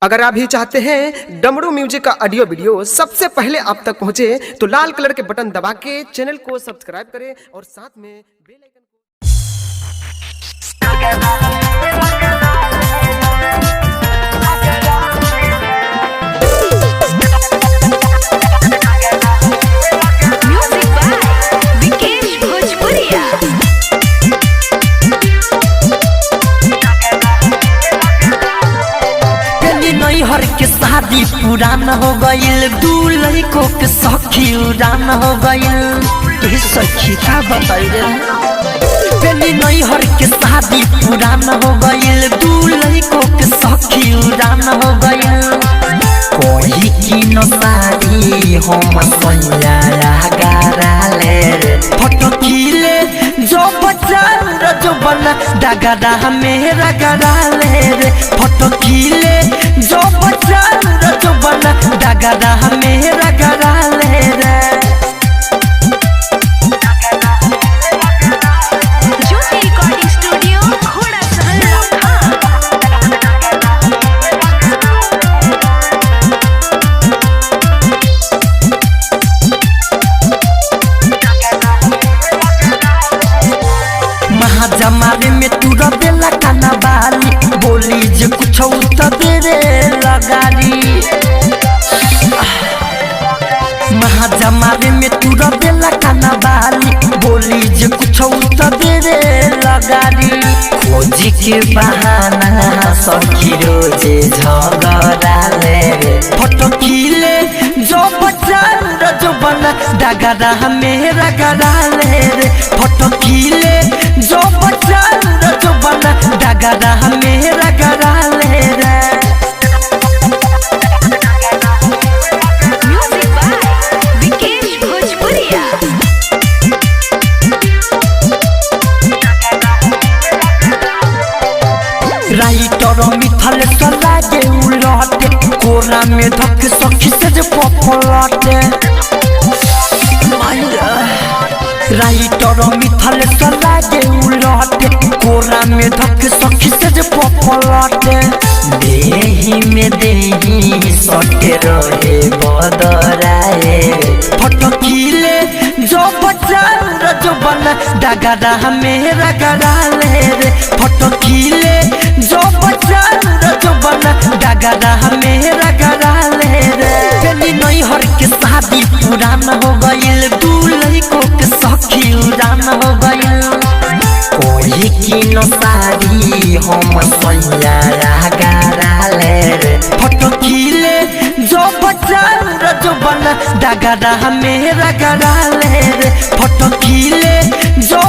अगर आप भी चाहते हैं डमरू म्यूजिक का ऑडियो वीडियो सबसे पहले आप तक पहुंचे तो लाल कलर के बटन दबा के चैनल को सब्सक्राइब करें और साथ में बेल आइकन म्यूजिक बाय विकेश भोजपुरिया। हर के शादी पुराना हो गईल, दूल्हे को के सखी उड़ान हो गईल। सखी का बताई रे पहली नहीं हर के शादी पुराना हो गईल, दूल्हे को के सखी उड़ान हो गईल। कोई की न साड़ी हम सोया गाराले फोटो खीले जो बचार जो बना डगरा मेरा गराले रे फोटो खीले जो बचार जो बना डगरा मेरा गराले रे। ज्योति रिकॉर्डिंग स्टूडियो घोड़ा सहल महाजमारे में तू रबेला काना बाली बोली जे कुछ तो तेरे लगारी। महाजमारे में तू रबेला काना बाली बोली जे कुछ तो तेरे लगारी। खोजी के बहाना सखी रोजे झगड़ा ले फोटो खीले जो बचार जो बना डगरा मेरा गरा ले रे फोटो खीले जो बचार जो बना डगरा मेरा गरा ले रे। म्यूजिक बाय विकेश भोजपुरिया। राइटर मिथल सलागे उलटे कोना में धक सखी से जो पपलटे। राइटर मिथल सलागे उलटे कोना में धक सखी से जो पपलटे। देही में देही सटे रहे बदराए फोटो खीले जो बचार जो बना डगरा मेरा गरा ले रे फोटो खीले जो बचार जो बना डगरा मेरा गरा ले रे। पहली नहीं हर के शादी पुराना हो गईल, दूल्हे को के सखी उड़ान हो गईल। कोई की न साड़ी हम सोया गारा ले रे फोटो खीले जो बचार जो बना डगरा मेरा गरा ले रे फोटो खीले जो